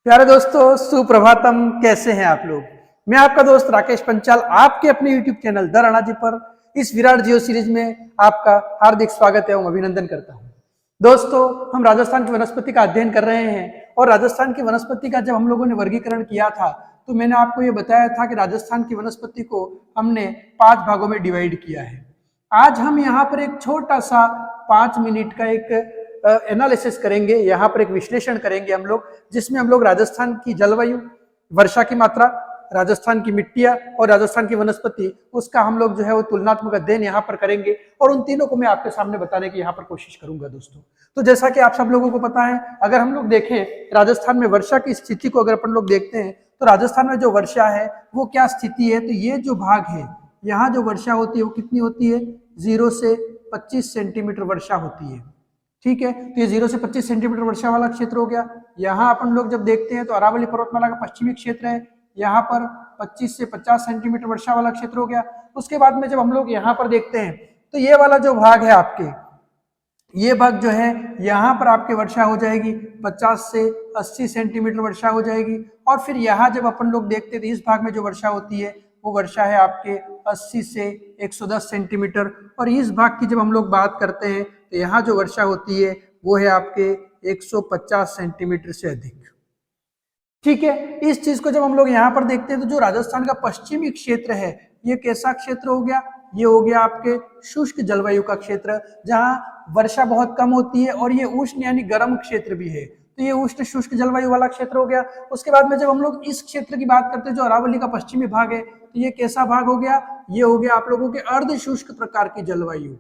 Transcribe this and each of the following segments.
प्यारे दोस्तों, सुप्रभातम। कैसे हैं आप लोग? मैं आपका दोस्त राकेश पंचाल आपके अपने YouTube channel the Rana ji पर इस विराट जियो सीरीज में आपका हार्दिक स्वागत एवं अभिनंदन करता हूं। दोस्तों, हम राजस्थान की वनस्पति का अध्ययन कर रहे हैं और राजस्थान की वनस्पति का जब हम लोगों ने वर्गीकरण किया था तो मैंने आपको ये बताया था कि राजस्थान की वनस्पति को हमने 5 भागों में डिवाइड किया है। आज हम यहाँ पर एक छोटा सा 5 मिनट का एक एनालिसिस करेंगे, यहाँ पर एक विश्लेषण करेंगे हम लोग, जिसमें हम लोग राजस्थान की जलवायु, वर्षा की मात्रा, राजस्थान की मिट्टियां और राजस्थान की वनस्पति, उसका हम लोग जो है वो तुलनात्मक अध्ययन यहाँ पर करेंगे और उन तीनों को मैं आपके सामने बताने की यहाँ पर कोशिश करूंगा। दोस्तों, तो जैसा कि आप सब लोगों को पता है, अगर हम लोग देखें राजस्थान में वर्षा की स्थिति को, अगर अपन लोग देखते हैं तो राजस्थान में जो वर्षा है वो क्या स्थिति है, तो ये जो भाग है यहाँ जो वर्षा होती है वो कितनी होती है, 0 से 25 सेंटीमीटर वर्षा होती है। ठीक है, तो ये 0 से 25 सेंटीमीटर वर्षा वाला क्षेत्र हो गया। यहाँ अपन लोग जब देखते हैं तो अरावली पर्वतमाला का पश्चिमी क्षेत्र है, यहाँ पर 25 से 50 सेंटीमीटर वर्षा वाला क्षेत्र हो गया। उसके बाद में जब हम लोग यहाँ पर देखते हैं तो ये वाला जो भाग है आपके, ये भाग जो है यहाँ पर आपकी वर्षा हो जाएगी 50 से 80 सेंटीमीटर वर्षा हो जाएगी। और फिर यहाँ जब अपन लोग देखते हैं तो इस भाग में जो वर्षा होती है वो वर्षा है आपके 80 से 110 सेंटीमीटर। और इस भाग की जब हम लोग बात करते हैं तो यहाँ जो वर्षा होती है वो है आपके 150 सेंटीमीटर से अधिक। ठीक है, इस चीज को जब हम लोग यहाँ पर देखते हैं तो जो राजस्थान का पश्चिमी क्षेत्र है ये कैसा क्षेत्र हो गया, ये हो गया आपके शुष्क जलवायु का क्षेत्र, जहाँ वर्षा बहुत कम होती है और ये उष्ण यानी गर्म क्षेत्र भी है, तो ये उष्ण शुष्क जलवायु वाला क्षेत्र हो गया। उसके बाद में जब हम लोग इस क्षेत्र की बात करते हैं जो अरावली का पश्चिमी भाग है, तो ये कैसा भाग हो गया, ये हो गया आप लोगों के अर्ध शुष्क प्रकार की जलवायु।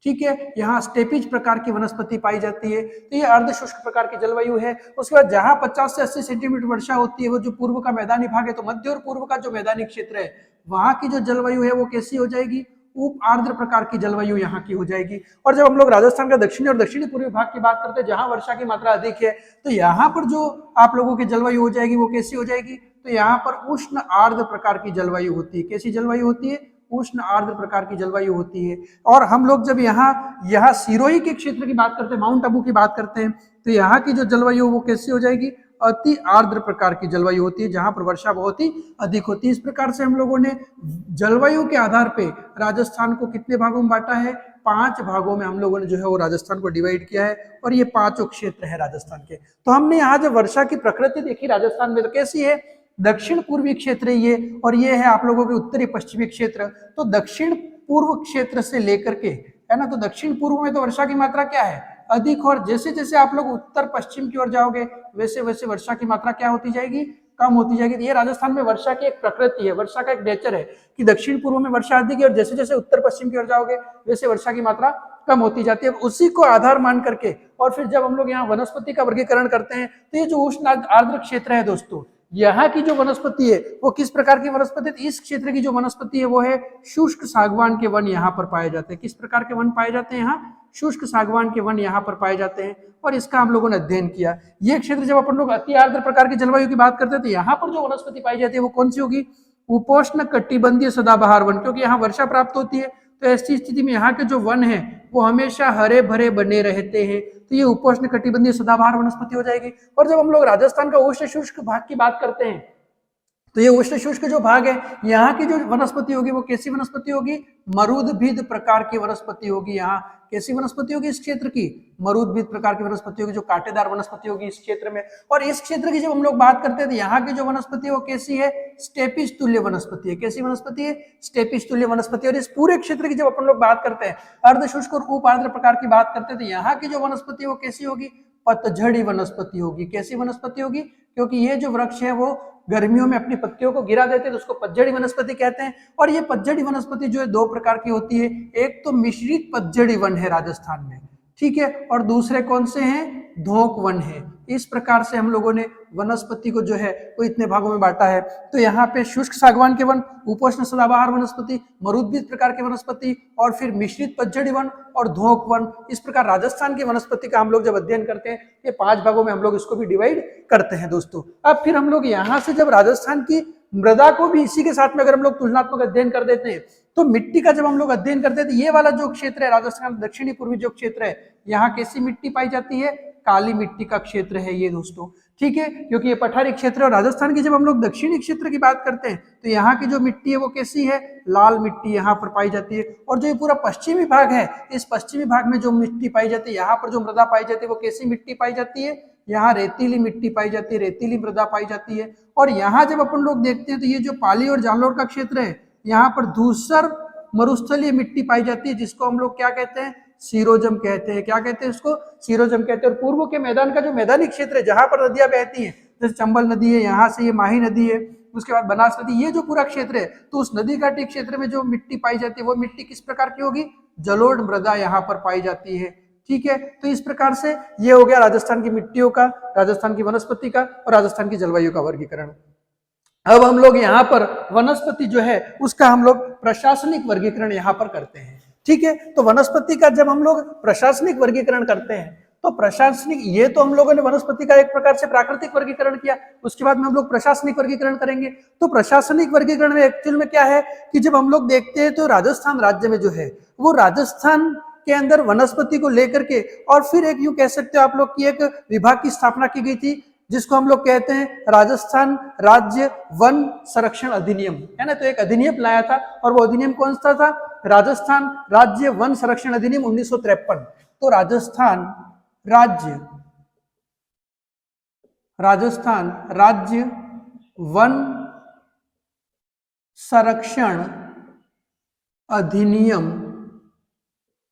ठीक है, यहाँ स्टेपिज प्रकार की वनस्पति पाई जाती है, तो ये अर्ध शुष्क प्रकार की जलवायु है। उसके बाद जहाँ 50 से 80 सेंटीमीटर वर्षा होती है वो जो पूर्व का मैदानी भाग है, तो मध्य और पूर्व का जो मैदानी क्षेत्र है वहां की जो जलवायु है वो कैसी हो जाएगी, उप आर्द्र प्रकार की जलवायु यहाँ की हो जाएगी। और जब हम लोग राजस्थान का दक्षिणी और दक्षिणी पूर्वी भाग की बात करते हैं जहां वर्षा की मात्रा अधिक है, तो यहाँ पर जो आप लोगों की जलवायु हो जाएगी वो कैसी हो जाएगी, तो यहाँ पर उष्ण आर्द्र प्रकार की जलवायु होती है। कैसी जलवायु होती है, उष्ण आर्द्र प्रकार की जलवायु होती है। और हम लोग जब यहाँ सिरोही के क्षेत्र की बात करते हैं, माउंट आबू की बात करते हैं, तो यहाँ की जो जलवायु वो कैसी हो जाएगी, अति आर्द्र प्रकार की जलवायु होती है, जहां पर वर्षा बहुत ही अधिक होती है। इस प्रकार से हम लोगों ने जलवायु के आधार पे राजस्थान को कितने भागों में बांटा है, 5 भागों में हम लोगों ने जो है वो राजस्थान को डिवाइड किया है और ये 5 क्षेत्र है राजस्थान के। तो हमने यहाँ जब वर्षा की प्रकृति देखी राजस्थान में तो कैसी है, दक्षिण पूर्वी क्षेत्र ये, और ये है आप लोगों के उत्तरी पश्चिमी क्षेत्र। तो दक्षिण पूर्व क्षेत्र से लेकर के, है ना, तो दक्षिण पूर्व में तो वर्षा की मात्रा क्या है, अधिक, और जैसे जैसे आप लोग उत्तर पश्चिम की ओर जाओगे वैसे वैसे वर्षा की मात्रा क्या होती जाएगी, कम होती जाएगी। ये राजस्थान में वर्षा की एक प्रकृति है, वर्षा का एक नेचर है कि दक्षिण पूर्व में वर्षा अधिक है और जैसे जैसे उत्तर पश्चिम की ओर जाओगे वैसे वर्षा की मात्रा कम होती जाती है। उसी को आधार मान करके और फिर जब हम लोग यहाँ वनस्पति का वर्गीकरण करते हैं तो ये जो उष्ण आर्द्र क्षेत्र है दोस्तों, यहाँ की जो वनस्पति है वो किस प्रकार की वनस्पति है, इस क्षेत्र की जो वनस्पति है वो है शुष्क सागवान के वन यहाँ पर पाए जाते हैं। किस प्रकार के वन पाए जाते हैं, यहाँ शुष्क सागवान के वन यहाँ पर पाए जाते हैं और इसका हम लोगों ने अध्ययन किया। ये क्षेत्र जब अपन लोग अति आर्द्र प्रकार की जलवायु की बात करते हैं तो यहाँ पर जो वनस्पति पाई जाती है वो कौन सी होगी, उपोष्ण कटिबंधीय सदाबहार वन, क्योंकि यहाँ वर्षा प्राप्त होती है। तो ऐसी स्थिति में यहाँ के जो वन है वो हमेशा हरे भरे बने रहते हैं, तो ये उपोष्ण कटिबंधीय सदाबहार वनस्पति हो जाएगी। और जब हम लोग राजस्थान का उष्ण शुष्क भाग की बात करते हैं तो ये उष्ण शुष्क जो भाग है यहाँ की जो वनस्पति होगी वो कैसी वनस्पति होगी, मरुदभिद प्रकार की वनस्पति होगी। यहाँ कैसी वनस्पति होगी, इस क्षेत्र की मरुदभिद प्रकार की वनस्पति होगी, जो कांटेदार वनस्पति होगी इस क्षेत्र में। और इस क्षेत्र की जब हम लोग बात करते हैं तो यहाँ की जो वनस्पति है वो कैसी है, स्टेपिज तुल्य वनस्पति है। कैसी वनस्पति है, स्टेपिज तुल्य वनस्पति। और इस पूरे क्षेत्र की जब अपन लोग बात करते हैं अर्धशुष्क और उप आर्द्र प्रकार की बात करते हैं तो यहाँ की जो वनस्पति है वो कैसी होगी, पतझड़ी वनस्पति होगी। कैसी वनस्पति होगी, क्योंकि ये जो वृक्ष है वो गर्मियों में अपनी पत्तियों को गिरा देते हैं तो उसको पतझड़ी वनस्पति कहते हैं। और ये पतझड़ी वनस्पति जो है 2 प्रकार की होती है, एक तो मिश्रित पतझड़ी वन है राजस्थान में, ठीक है, और दूसरे कौन से हैं, धोक वन है। इस प्रकार से हम लोगों ने वनस्पति को जो है वो इतने भागों में बांटा है। तो यहाँ पे शुष्क सागवान के वन, उपोष्ण सदाबहार वनस्पति, मरुद्भिद प्रकार की वनस्पति और फिर मिश्रित पतझड़ी वन और धोक वन, इस प्रकार राजस्थान की वनस्पति का हम लोग जब अध्ययन करते हैं ये 5 भागों में हम लोग इसको भी डिवाइड करते हैं दोस्तों। अब फिर हम लोग यहाँ से जब राजस्थान की मृदा को भी इसी के साथ में अगर हम लोग तुलनात्मक अध्ययन कर देते हैं तो मिट्टी का जब हम लोग अध्ययन करते हैं तो ये वाला जो क्षेत्र है राजस्थान दक्षिणी पूर्वी जो क्षेत्र है यहाँ कैसी मिट्टी पाई जाती है, काली मिट्टी का क्षेत्र है ये दोस्तों। ठीक है, क्योंकि ये पठारी क्षेत्र है। और राजस्थान की जब हम लोग दक्षिणी क्षेत्र की बात करते हैं तो यहाँ की जो मिट्टी है वो कैसी है, लाल मिट्टी यहाँ पर पाई जाती है। और जो ये पूरा पश्चिमी भाग है, इस पश्चिमी भाग में जो मिट्टी पाई जाती है, यहाँ पर जो मृदा पाई जाती है वो कैसी मिट्टी पाई जाती है, यहाँ रेतीली मिट्टी पाई जाती है, रेतीली मृदा पाई जाती है। और यहाँ जब अपन लोग देखते हैं तो ये जो पाली और जालौर का क्षेत्र है, यहाँ पर धूसर मरुस्थलीय मिट्टी पाई जाती है, जिसको हम लोग क्या कहते हैं, सीरोजम कहते हैं। क्या कहते हैं इसको, सीरोजम कहते हैं। और पूर्व के मैदान का जो मैदानी क्षेत्र है जहां पर नदियां बहती हैं, जैसे चंबल नदी है, यहाँ से ये माही नदी है, उसके बाद बनास नदी, ये जो पूरा क्षेत्र है, तो उस नदी घाटी क्षेत्र में जो मिट्टी पाई जाती है वो मिट्टी किस प्रकार की होगी, जलोढ़ मृदा यहाँ पर पाई जाती है। ठीक है, तो इस प्रकार से ये हो गया राजस्थान की मिट्टियों का, राजस्थान की वनस्पति का और राजस्थान की जलवायु का वर्गीकरण। अब हम लोग यहाँ पर वनस्पति जो है उसका हम लोग प्रशासनिक वर्गीकरण यहाँ पर करते हैं। ठीक है, तो वनस्पति का जब हम लोग प्रशासनिक वर्गीकरण करते हैं तो प्रशासनिक, ये तो हम लोगों ने वनस्पति का एक प्रकार से प्राकृतिक वर्गीकरण किया, उसके बाद में हम लोग प्रशासनिक वर्गीकरण करेंगे। तो प्रशासनिक वर्गीकरण में एक्चुअल में क्या है कि जब हम लोग देखते हैं तो राजस्थान राज्य में जो है वो राजस्थान के अंदर वनस्पति को लेकर के और फिर एक यूं कह सकते हो आप लोग की एक विभाग की स्थापना की गई थी, जिसको हम लोग कहते हैं राजस्थान राज्य वन संरक्षण अधिनियम, है ना। तो एक अधिनियम लाया था और वो अधिनियम कौन सा था, राजस्थान राज्य वन संरक्षण अधिनियम 1953। तो राजस्थान राज्य वन संरक्षण अधिनियम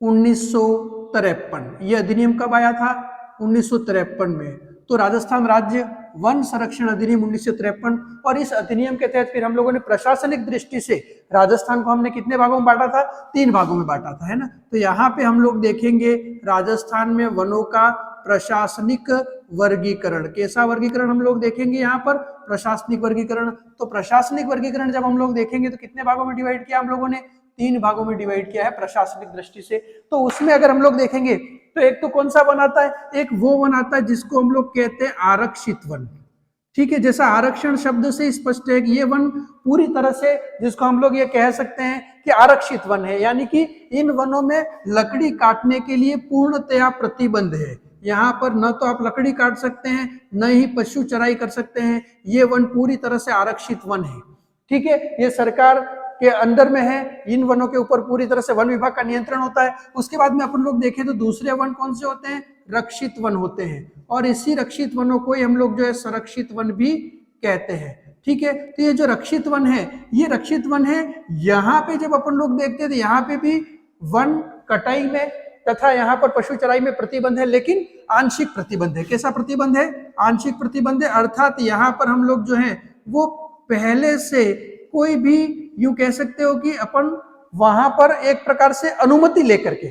1953, ये अधिनियम कब आया था, 1953 में। तो राजस्थान राज्य वन संरक्षण अधिनियम 1953, और इस अधिनियम के तहत फिर हम लोगों ने प्रशासनिक दृष्टि से राजस्थान को हमने कितने भागों में बांटा था, 3 भागों में बांटा था, है ना। तो यहाँ पे हम लोग देखेंगे राजस्थान में वनों का प्रशासनिक वर्गीकरण, कैसा वर्गीकरण हम लोग देखेंगे यहाँ पर, प्रशासनिक वर्गीकरण। तो प्रशासनिक वर्गीकरण जब हम लोग देखेंगे तो कितने भागों में डिवाइड किया हम लोगों ने, 3 भागों में डिवाइड किया है प्रशासनिक दृष्टि से। तो उसमें अगर हम लोग देखेंगे तो एक तो कौन सा वन आता है, एक वो वन आता है जिसको हम लोग कहते हैं आरक्षित वन। ठीक है, जैसा आरक्षण शब्द से स्पष्ट है कि ये वन पूरी तरह से, जिसको हम लोग ये कह सकते हैं कि आरक्षित वन है, यानी कि इन वनों में लकड़ी काटने के लिए पूर्णतया प्रतिबंध है। यहाँ पर न तो आप लकड़ी काट सकते हैं, न ही पशु चराई कर सकते हैं। ये वन पूरी तरह से आरक्षित वन है। ठीक है, ये सरकार के अंदर में है, इन वनों के ऊपर पूरी तरह से वन विभाग का नियंत्रण होता है। उसके बाद में अपन लोग देखें तो दूसरे वन कौन से होते हैं, रक्षित वन होते हैं, और इसी रक्षित वनों को हम लोग जो है संरक्षित वन भी कहते हैं। ठीक है, तो ये जो रक्षित वन है, ये रक्षित वन है। यहाँ पे जब अपन लोग देखते हैं तो यहाँ पे भी वन कटाई में तथा यहाँ पर पशु चराई में प्रतिबंध है, लेकिन आंशिक प्रतिबंध है। कैसा प्रतिबंध है, आंशिक प्रतिबंध है, अर्थात यहाँ पर हम लोग जो है वो पहले से कोई भी यूं कह सकते हो कि अपन वहां पर एक प्रकार से अनुमति लेकर के,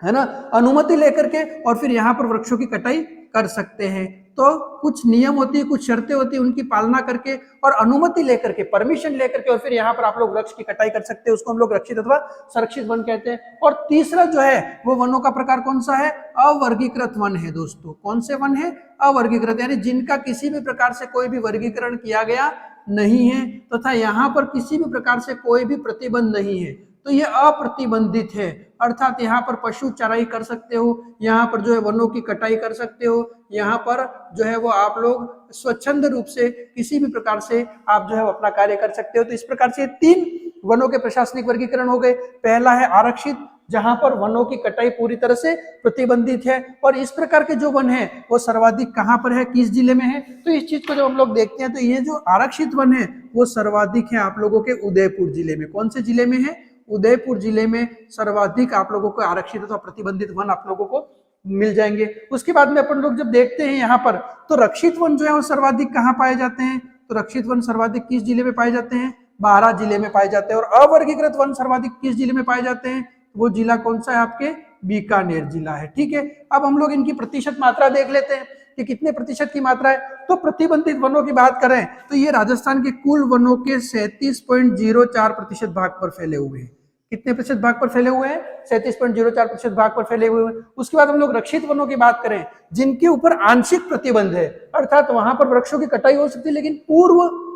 है ना, अनुमति लेकर के और फिर यहाँ पर वृक्षों की कटाई कर सकते हैं। तो कुछ नियम होती है, कुछ शर्तें होती है, उनकी पालना करके और अनुमति लेकर के, परमिशन लेकर के, और फिर यहाँ पर आप लोग वृक्ष की कटाई कर सकते हैं। उसको हम लोग रक्षित अथवा संरक्षित वन कहते हैं। और तीसरा जो है वो वनों का प्रकार कौन सा है, अवर्गीकृत वन है दोस्तों। कौन से वन है, अवर्गीकृत, यानी जिनका किसी भी प्रकार से कोई भी वर्गीकरण किया गया नहीं है तथा यहाँ पर किसी भी प्रकार से कोई भी प्रतिबंध नहीं है। तो ये अप्रतिबंधित है, अर्थात यहाँ पर पशु चराई कर सकते हो, यहाँ पर जो है वनों की कटाई कर सकते हो, यहाँ पर जो है वो आप लोग स्वच्छंद रूप से किसी भी प्रकार से आप जो है अपना कार्य कर सकते हो। तो इस प्रकार से 3 वनों के प्रशासनिक वर्गीकरण हो गए। पहला है आरक्षित, जहां पर वनों की कटाई पूरी तरह से प्रतिबंधित है, और इस प्रकार के जो वन है वो सर्वाधिक कहां पर है, किस जिले में है। तो इस चीज को जब हम लोग देखते हैं तो ये जो आरक्षित वन है वो सर्वाधिक है आप लोगों के उदयपुर जिले में। कौन से जिले में है, उदयपुर जिले में सर्वाधिक आप लोगों को आरक्षित अथवा प्रतिबंधित वन आप लोगों को मिल जाएंगे। उसके बाद में अपन लोग जब देखते हैं यहाँ पर तो रक्षित वन जो है वो सर्वाधिक कहाँ पाए जाते हैं, तो रक्षित वन सर्वाधिक किस जिले में पाए जाते हैं, 12 जिले में पाए जाते हैं। और अवर्गीकृत वन सर्वाधिक किस जिले में पाए जाते हैं, वो जिला कौन सा है, आपके बीकानेर जिला है। ठीक है, अब हम लोग इनकी प्रतिशत मात्रा देख लेते हैं कि कितने प्रतिशत की मात्रा है। तो प्रतिबंधित वनों की बात करें तो ये राजस्थान के कुल वनों के 37.04% भाग पर फैले हुए हैं। कितने प्रतिशत भाग पर फैले हुए हैं, 37.04% भाग पर फैले हुए हैं। उसके बाद हम लोग रक्षित वनों की बात करें जिनके ऊपर आंशिक प्रतिबंध है, अर्थात वहां पर वृक्षों की कटाई हो सकती है लेकिन पूर्व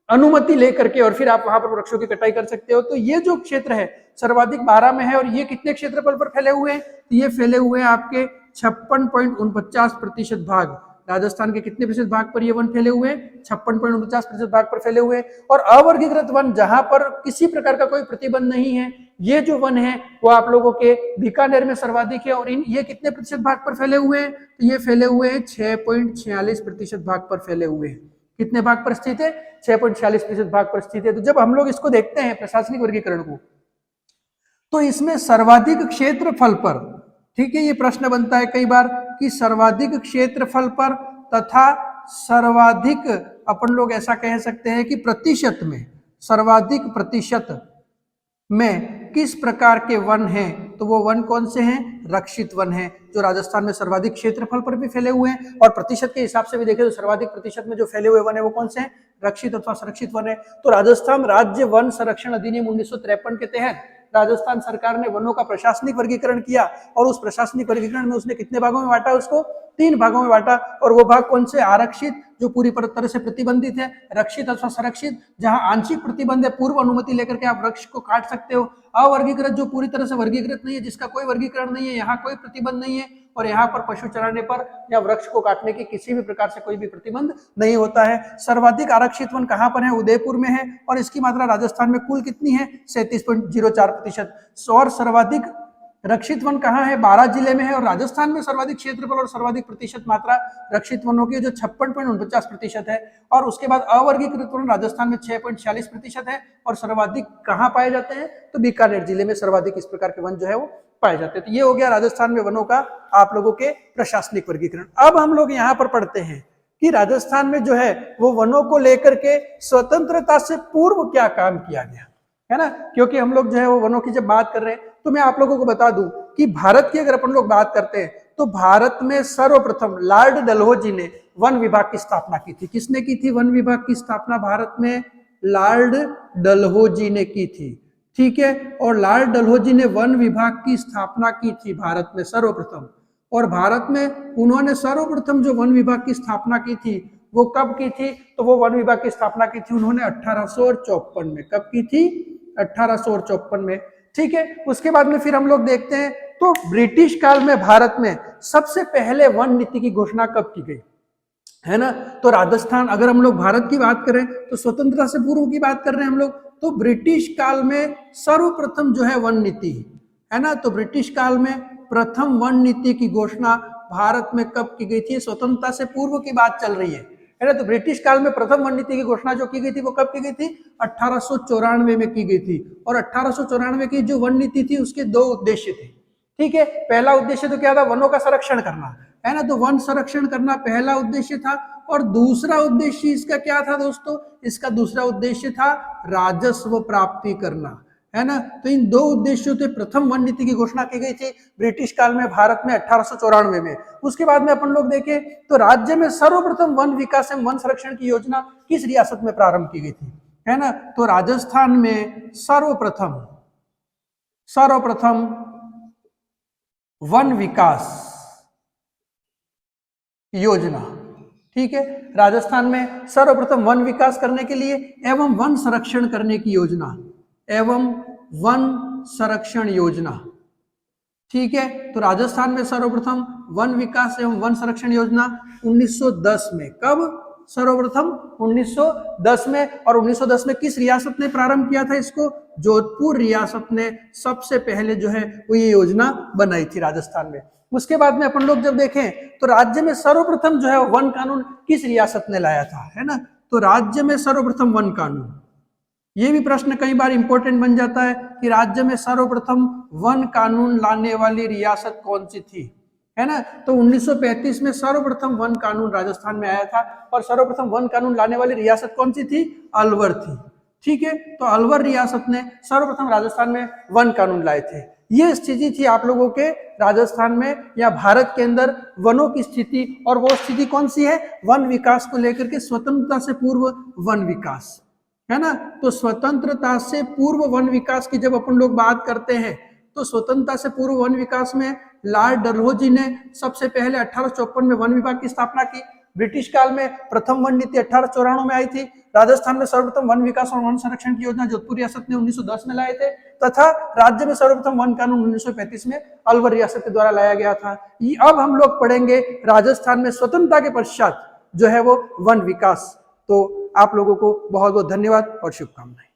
अनुमति लेकर के और फिर आप वहां पर वृक्षों की कटाई कर सकते हो। तो ये जो क्षेत्र है सर्वाधिक 12 में है। और ये कितने क्षेत्रफल पर फैले हुए हैं, तो ये फैले हुए हैं आपके 56.49% भाग राजस्थान के कितने प्रतिशत भाग पर ये वन फैले हुए हैं? 56.49% भाग पर फैले हुए हैं। और अवर्गीकृत वन जहां पर किसी प्रकार का कोई प्रतिबंध नहीं है, ये जो वन है वो आप लोगों के बीकानेर में सर्वाधिक है। और ये कितने प्रतिशत भाग पर फैले हुए हैं? तो ये फैले हुए हैं 6.46% भाग पर फैले हुए हैं। कितने भाग पर स्थित है? 6.46% भाग पर स्थित है। तो जब हम लोग इसको देखते हैं प्रशासनिक वर्गीकरण को, तो इसमें सर्वाधिक क्षेत्रफल पर, ठीक है, ये प्रश्न बनता है कई बार कि सर्वाधिक क्षेत्रफल पर तथा सर्वाधिक, अपन लोग ऐसा कह सकते हैं कि प्रतिशत में, सर्वाधिक प्रतिशत में किस प्रकार के वन हैं? तो वो वन कौन से हैं? रक्षित वन हैं, जो राजस्थान में सर्वाधिक क्षेत्रफल पर भी फैले हुए हैं। और प्रतिशत के हिसाब से भी देखें तो सर्वाधिक प्रतिशत में जो फैले हुए वन है वो कौन से हैं? रक्षित अथवा संरक्षित वन है। तो राजस्थान राज्य वन संरक्षण अधिनियम 1953 के तहत राजस्थान सरकार ने वनों का प्रशासनिक वर्गीकरण किया। और उस प्रशासनिक वर्गीकरण में उसने कितने भागों में बांटा? उसको 3 भागों में बांटा। और वो भाग कौन से? आरक्षित, जो पूरी तरह से प्रतिबंधित है, रक्षित अथवा संरक्षित, जहां आंशिक प्रतिबंध है, पूर्व अनुमति लेकर के आप वृक्ष को काट सकते हो, अवर्गीकृत, जो पूरी तरह से वर्गीकृत नहीं है, जिसका कोई वर्गीकरण नहीं है, यहाँ कोई प्रतिबंध नहीं है, और यहाँ पर पशु चराने पर या वृक्ष को काटने की किसी भी प्रकार से कोई भी प्रतिबंध नहीं होता है। सर्वाधिक आरक्षित वन कहाँ पर है? उदयपुर में है। और इसकी मात्रा राजस्थान में कुल कितनी है? 37.04%। और सर्वाधिक रक्षित वन कहाँ है? 12 जिले में है। और राजस्थान में सर्वाधिक क्षेत्रफल और सर्वाधिक प्रतिशत मात्रा रक्षित वनों की जो 56.49% है। और उसके बाद अवर्गीकृत वन राजस्थान में 6.46% है। और सर्वाधिक कहाँ पाए जाते हैं? तो बीकानेर जिले में सर्वाधिक इस प्रकार के वन जो है वो पाए जाते हैं। तो ये हो गया राजस्थान में वनों का आप लोगों के प्रशासनिक वर्गीकरण। अब हम लोग यहाँ पर पढ़ते हैं कि राजस्थान में जो है वो वनों को लेकर के स्वतंत्रता से पूर्व क्या काम किया गया है ना। क्योंकि हम लोग जो है वो वनों की जब बात कर रहे हैं तो मैं आप लोगों को बता दूं कि भारत की अगर अपन लोग बात करते हैं तो भारत में सर्वप्रथम लॉर्ड डलहौजी ने वन विभाग की स्थापना की थी। किसने की थी वन विभाग की स्थापना? भारत में लॉर्ड डलहौजी ने की थी, ठीक है। और लॉर्ड डलहौजी ने वन विभाग की स्थापना की थी भारत में सर्वप्रथम। और भारत में उन्होंने सर्वप्रथम जो वन विभाग की स्थापना की थी वो कब की थी? तो वो वन विभाग की स्थापना की थी उन्होंने 1854 में। कब की थी? 1854 में, ठीक है। उसके बाद में फिर हम लोग देखते हैं तो ब्रिटिश काल में भारत में सबसे पहले वन नीति की घोषणा कब की गई है ना। तो राजस्थान, अगर हम लोग भारत की बात करें तो स्वतंत्रता से पूर्व की बात कर रहे हैं हम लोग, तो ब्रिटिश काल में सर्वप्रथम जो है वन नीति है ना। तो ब्रिटिश काल में प्रथम वन नीति की घोषणा भारत में कब की गई थी? स्वतंत्रता से पूर्व की बात चल रही है ना। तो ब्रिटिश काल में प्रथम वन नीति की घोषणा जो की गई थी वो कब की गई थी? 1894 में की गई थी। और 1894 की जो वन नीति थी उसके 2 उद्देश्य थे, ठीक है। पहला उद्देश्य तो क्या था? वनों का संरक्षण करना है ना। तो वन संरक्षण करना पहला उद्देश्य था। और दूसरा उद्देश्य इसका क्या था दोस्तों? इसका दूसरा उद्देश्य था राजस्व प्राप्ति करना, है ना। तो इन 2 उद्देश्यों से प्रथम वन नीति की घोषणा की गई थी ब्रिटिश काल में भारत में 1894 में। उसके बाद में अपन लोग देखें तो राज्य में सर्वप्रथम वन विकास एवं वन संरक्षण की योजना किस रियासत में प्रारंभ की गई थी, है ना। तो राजस्थान में सर्वप्रथम वन विकास योजना, ठीक है। राजस्थान में सर्वप्रथम वन विकास करने के लिए एवं वन संरक्षण करने की योजना, एवं वन संरक्षण योजना, ठीक है। तो राजस्थान में सर्वप्रथम वन विकास एवं वन संरक्षण योजना 1910 में। कब? सर्वप्रथम 1910 में। और 1910 में किस रियासत ने प्रारंभ किया था इसको? जोधपुर रियासत ने सबसे पहले जो है वो ये योजना बनाई थी राजस्थान में। उसके बाद में अपन लोग जब देखें तो राज्य में सर्वप्रथम जो है वन कानून किस रियासत ने लाया था, है ना। तो राज्य में सर्वप्रथम वन कानून, ये भी प्रश्न कई बार इंपॉर्टेंट बन जाता है कि राज्य में सर्वप्रथम वन कानून लाने वाली रियासत कौन सी थी, है ना। तो 1935 में सर्वप्रथम वन कानून राजस्थान में आया था। और सर्वप्रथम वन कानून लाने वाली रियासत कौन सी थी? अलवर थी, ठीक है। तो अलवर रियासत ने सर्वप्रथम राजस्थान में वन कानून लाए थे। ये स्थिति थी आप लोगों के राजस्थान में या भारत के अंदर वनों की स्थिति। और वो स्थिति कौन सी है? वन विकास को लेकर के स्वतंत्रता से पूर्व वन विकास, है ना। तो स्वतंत्रता से पूर्व वन विकास की जब अपन लोग बात करते हैं तो स्वतंत्रता से पूर्व वन विकास में लॉर्ड डलहौजी ने सबसे पहले 1854 में वन विभाग की स्थापना की। ब्रिटिश काल में प्रथम वन नीति 1894 में आई थी। राजस्थान में सर्वप्रथम वन विकास और वन संरक्षण की योजना जोधपुर रियासत ने 1910 में लाए थे, तथा राज्य में सर्वप्रथम वन कानून 1935 में अलवर रियासत के द्वारा लाया गया था। अब हम लोग पढ़ेंगे राजस्थान में स्वतंत्रता के पश्चात जो है वो वन विकास। तो आप लोगों को बहुत बहुत धन्यवाद और शुभकामनाएं।